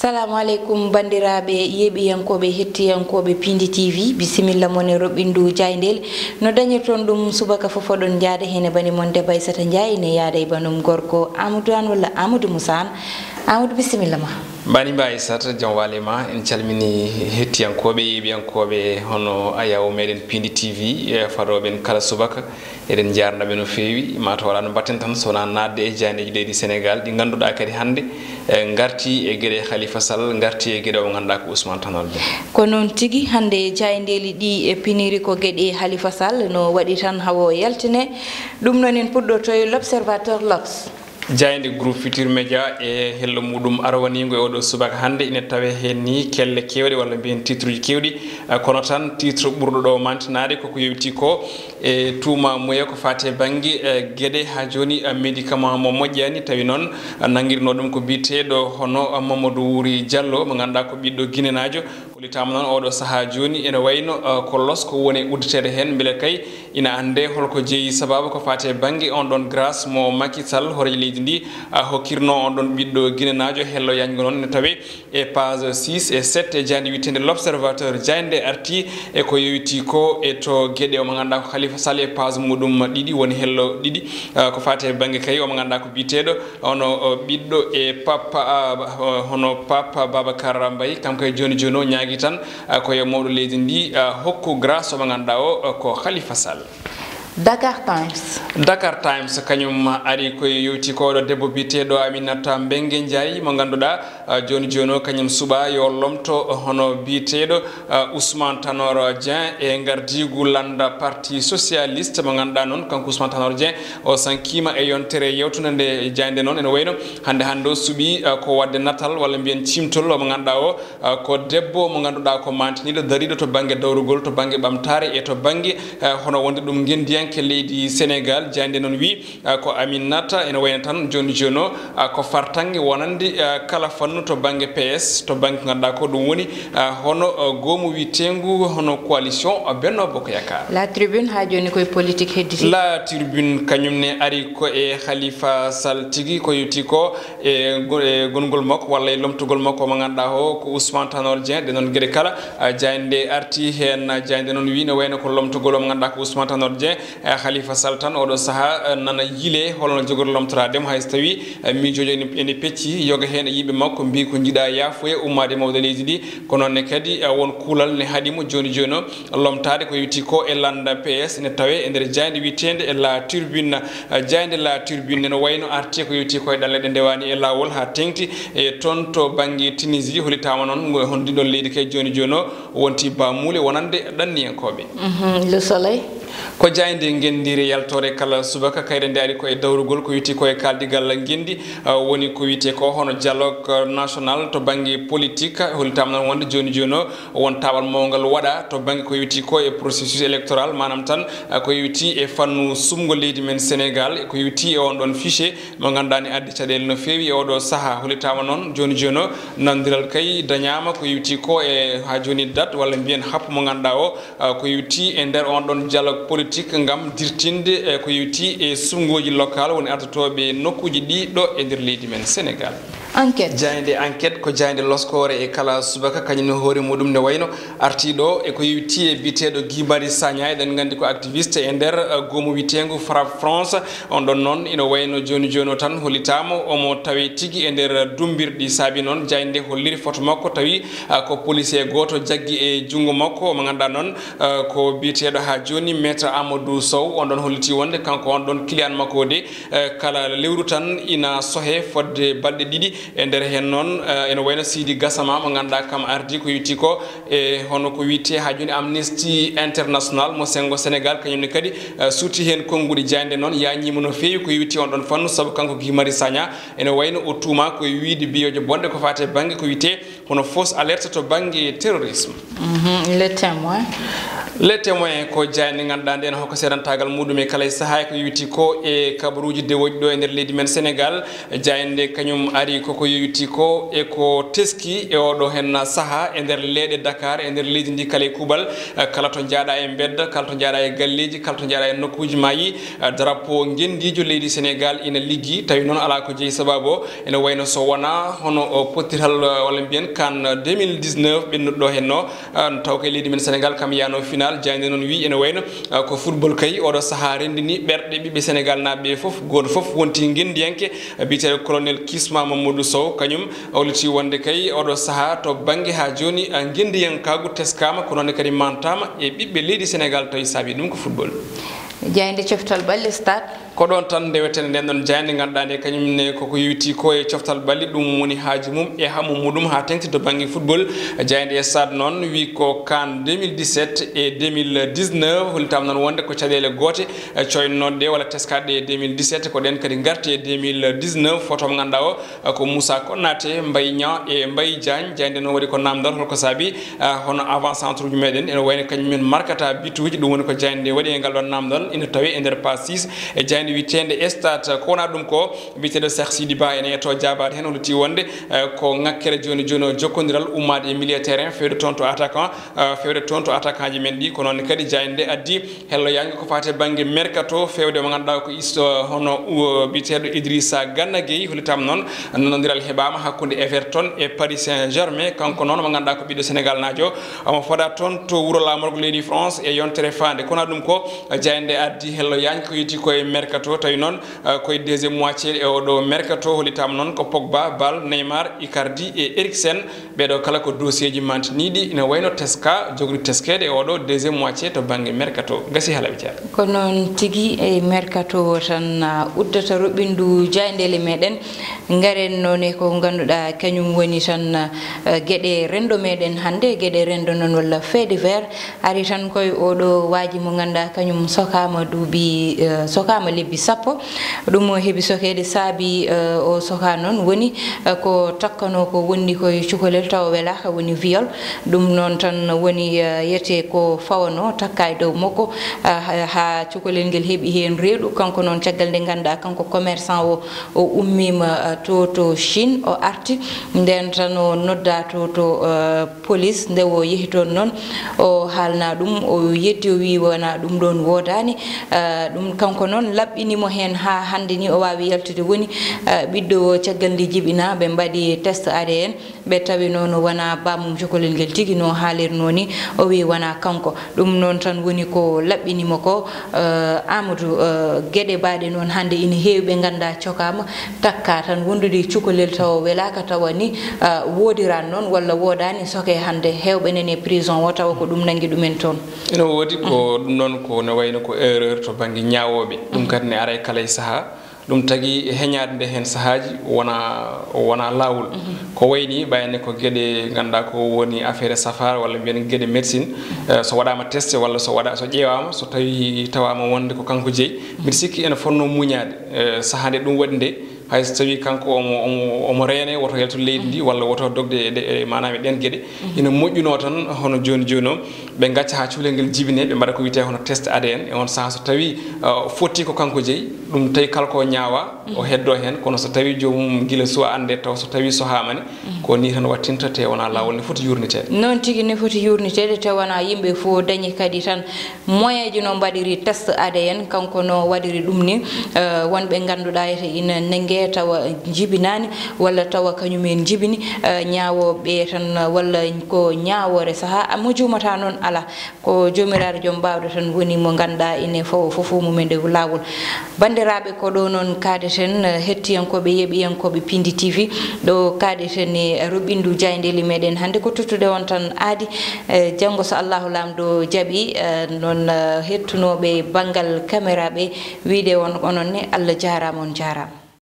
Assalamu alaikum bandiraɓe yeɓiyankoɓe hettiyankoɓe Pindi TV bisimilla mone roɓindu jaydel no dañirton ɗum subaka fof oɗon jaada hene bani mon Debba Aissata Ndiaye ne yaada e banum gorko Amadou An walla Amadou Moussa Amadou bisimilla ma bani mba Aissata jam walema en calmini hettiyankoɓe yeɓiyankoɓe hono ayaw meɗen Pindi TV faroɓen kala subaka eɗen jarnaɓe no fewi mata wala no batten tan sowona nadde e jandeji leydi Sénégal ɗi ganduɗa kadi hande garti e gueɗe Khalifa Sall garti e gueɗe o ganduɗa ko Ousmane Tanor Dieng ko noon tigui hande jayndeli ɗi e piniri ko gueɗe Khalifa Sall no waɗi tan hawo yaltine ɗum noon en puɗɗoto l'observateur L'Obs jayde groupe Futur Média e hello muɗum arwanigo e oɗo subaka hande ine tawe hen ni kelle kewɗe walla mbiyen titre uji kewɗi kono tan titre ɓurɗo ɗo mantinade koko yewti ko e tuuma moye ko fate banggue gueɗe ha joni médicament mo moƴƴani tawi noon nanguirno ɗum ko biteɗo hono Mamadou Wuri Diallo mo ganduɗa ko ɓiɗɗo guinenajo holitama noon oɗo saaha joni ene wayno ko losko woni udditede hen beele kay ina ande holko jeeyi sababu ko fate banggue on ɗon grâce mo Macky Sall horeji leydi ndi hokkirno on ɗon ɓiɗɗo guinenajo hello yañgo noon ne tawe e page 6 et 7 e jande witende l'observateur jande arti e ko yewiti ko e to gueɗe o mo ganduɗa ko Khalifa Sall e page muɗum ɗiɗi woni hello ɗiɗi ko fate banggue kay o mo ganduɗa ko biteɗo ono ɓiɗɗo e papa hono papa Babacar Mbaye kanko e joni joni o ñaagui tan koye mawɗo leydi ndi hokku grâce o mo ganduɗa o ko Khalifa Sall Dakar Times kañum ari koye yewti koɗo debbo biteɗo Aminata Mbengue Ndiaye mo ganduɗa joni joni o kañum suuɓa yo lomto hono biteɗo Ousmane Tanor Dieng e gardigu landa parti socialiste mo ganduɗa noon kanko Ousmane Tanor Dieng o sankima e yontere yewtude nde jande noon ene wayno hande o suuɓi ko wadde natal walla mbiyen cimtol mo ganduɗa o ko debbo mo ganduɗa ko mantiniɗo dariɗo to banggue dawrugol to banggue ɓamtare e to banggue hono wonde ɗum guendiyanke leydi Sénégal jande noon wi ko Aminata ene wayno tan joni joni o ko fartangue wonande kala fannu to banggue PS to banggue ganduɗa ko ɗum woni hono gomu witengu hono coalition Benno Bokk Yakaar La Tribune ha joni koye politique hedditi La Tribune kañum ne ari ko e Khalifa Sall tigui ko yetti ko e gongol makko walla e lomtugol makko mo ganduɗa o ko Ousmane Tanor Dieng de noon gueɗe kala jande arti hen jande noon wi ne wayno ko lomtugol o mo ganduɗa ko Ousmane Tanor Dieng Khalifa Sall tan oɗo saaha nana yile holno jogori lomtorademo hayso tawi miijojo ene pecci yoga hen e yimɓe makko mbi ko jiiɗa yaafoye ummade mawɗo leydi ndi ko noonne kadi won kuulal ne haaɗimo joni joni o lomtade ko yetti ko e landa PS ne tawe e nder jayde witende e La Tribune jayde La Tribune neno wayno arti ko yetti ko e ɗalle ɗe ndewani e lawol ha tengti e toon to banggue Tunisie holitama noon hon ɗiɗon leydi kay joni joni o wonti bamule wonande ɗanniyankoɓe Le Soleil ko jayde gendiri yaltore kala subaka kayre nde ari koye dawrugol ko witi koye kaldigal gendi woni ko wite ko hono dialogue national to banggue politique holitama noon wonde joni joni o won tawal mawgal waɗa to banggue ko witi ko e processus électoral manam tan ko witi e fannu sumgo leydi men Sénégal ko witi e on ɗon fichier mo ganduɗa ne addi caɗele no fewi e oɗo saaha holitama noon joni joni o nandiral kay dañama ko witi ko e ha joni date walla mbiyen happu mo ganduɗa o ko witi e nder on ɗon dialogue politique ngam dirtinde ko yewti e sungoji local woni artotoɓe nokkuji ɗi ɗo e nder leydi men Sénégal enquête jayde enquête ko jayde loskore e kala subaka kañum no hoore muɗum ne wayno artiɗo e ko yewti e biteɗo Guy Marius Sagna eɗen gandi ko activiste e nder gomu witengu Frappe France on ɗon noon ina wayno joni joni o tan holitama omo tawi tigui e nder dumbirɗi saabi noon jayde holliri photo makko tawi ko policier goto jaggui e junggo makko mo ganduɗa noon ko biteɗo ha joni maître Amadou Sow on ɗon holliti wonde kanko on ɗon client makko de kala lewru tan ina sohe fodde balɗe ɗiɗi e nder hen noon ene wayno Sidi Gassama mo ganduɗa kam ardi ko yetti ko e hono ko wiite ha joni Amnesty International mo sengo Sénégal kañumne kadi suuti hen konguɗi jayde noon yañima no fewi ko yetti on ɗon fannu saabu kanko Guy Marius Sagna ene wayno o tuuma ko wiide biyoje bonde ko fate banggue ko wiite hono fausse alerte to banggue terrorisme Le Témoin Les témoins ko jani nganda den hokko sedantagal mudum e kala sahay ko yiti ko e kabaruji de wodi do e nder leydi men Sénégal jayande kanyum ari koko yiti ko e ko teski e odo hen saha e nder leede Dakar e nder leydi ndi kala kubal kala to jaada e bedda kala to jaada e galleji kala to jaada e nokkuji mayi drapeau ngendijo leydi Sénégal ina liggi tawi non ala ko jeyi sababo ene wayno so wana hono pottiral wala bien kan 2019 bennudo henno taw kay leydi men Sénégal kam yano final jande non wi ene wayno ko football kay odo saha rendini berde bibbe Sénégal naabe fof goto fof wonti ngendiyanke bitere colonel Kisma Mamadou Sow kanyum awliti wonde kay odo saha to bangi ha joni ngendiyankagu teskama ko non kadi mantama e bibbe leydi Sénégal tawi sabi dum ko football jayande coftal balle stade ko don tan deweten den non jayande gandande kanyum ne koko yiti ko e coftal balli dum woni haaji mum e hamu mudum ha tengti to bangi football jayande stade non wi ko kan 2017 et 2019 hultam non wonde ko cadele gote coynode wala teskade 2017 ko den kadi garti 2019 photo mo ganda o ko Moussa Konate Mbaye Niang e Mbaye Diagne jayande non wadi ko namdal holko sabi hono avant centre ju meden en wayne kanyum men markata bituji dum woni ko jayande wadi e ngal namdal ina tawi e nder pas 6 e jayande witende stade ko na dum ko bitede Cheikh Sidi Ba en to jabaade hen holti wonde ko ngakkere joni joni jokkodiral ummade e milieu terrain fewde tonto attaquant ji men di ko non kadi jayande addi hello yangi ko fate bangi mercato fewde mo ganda ko isto hono bitede Idrissa Gana Gueye holitam non nanodiral hebama hakkunde Everton e Paris Saint-Germain kanko non mo ganda ko biddo Sénégal najo amo foda ton to wuro lamorgo leydi France e yontere fande ko na dum ko jayande addi hello yangi ko yiti ko e mercato tawi non koy deuxième moitié e odo mercato holitam non ko Pogba Bal Neymar Icardi e Eriksen bedo kala ko dossier ji mantinidi ina wayno teska jogri teskede e odo deuxième moitié to bangi mercato gasi hala bitia ko non tigi e mercato tan uddata robindu jayndele meden ngaren none ko ganduda kanyum woni tan gede rendo meden hande gede rendo non wala fait divers ari tan koy odo waji mo ganda kanyum sokama dubi sokama lebbi sappo dum mo hebi sokede saabi o soka non woni ko takkano ko wonni ko cukolel taw wela ka woni viol dum non tan woni yete ko fawno takkay dow moko ha cukolel ngel hebi hen reedu kanko non caggal de ganda kanko commerçant o ummima to Chine o arti den tan o nodda to police nde o yehi ton non o halna dum o yetti o wi wona dum don wodani dum kanko non labbinimo hen ha hande ni o wawi yaltude woni biddo caggal ndi jibina be mbadi test ADN be tawi non wana bamum jokolel ngel tigi no haalirno ni o wi wana kanko dum non tan woni ko labbinimo ko Amadou gede baade non hande ina heewbe ganda ciokama takka tan wondude cukolel taw welaka tawani wodiran non walla wodani soke hande hewbe nene prison wota ko dum nangi dumen ton ina wodi ko dum non ko no wayno ko erreur to bangi nyaawobe dum kat ne aray kala saha dum tagi heñaade de hen sahaji wona lawul ko wayni bayne ko gede ganda ko woni affaire safar wala bien gede médecine so wadama test wala so ƴewama so tawi tawama wonde ko kanko jeyi mi sikki ene fonno muñade sahande dum wadde hay so tawi kanko omo rene woto yaltu leydi ndi walla woto dogde manami den gede ina moƴƴuno tan hono joni jono be gacca ha cuulel ngel jibine be mbada ko wiite hono test ADN e on sa so tawi fotti ko kanko jeyi dum tawi kalko nyaawa o heddo hen kono so tawi jomum gila so ande taw so tawi so hamani ko ni tan wattinta te wona lawol ne foti yurnite non tigi ne foti yurnite te wana yimbe fo dañi kadi tan moyeji no mbadiri test ADN kanko no wadiri dum ni wonbe ganduda ete ina nangue tawa jibinani walla tawa kanyumen jibini nyaawobe tan walla ko nyaawore saha amujumata non ala ko jomiraado jom bawdo tan woni mo ganda ine fofu mumen de lawol bandirabe ko do non kadeten hettiyankobe yebiyankobe Pindi TV do kadeten e robindu jayndeli meden hande ko tuttude won tan aadi jango so Allahu lamdo jabi non hettunobe bangal camera be wiide won onon ne Allah jaarama on jaarama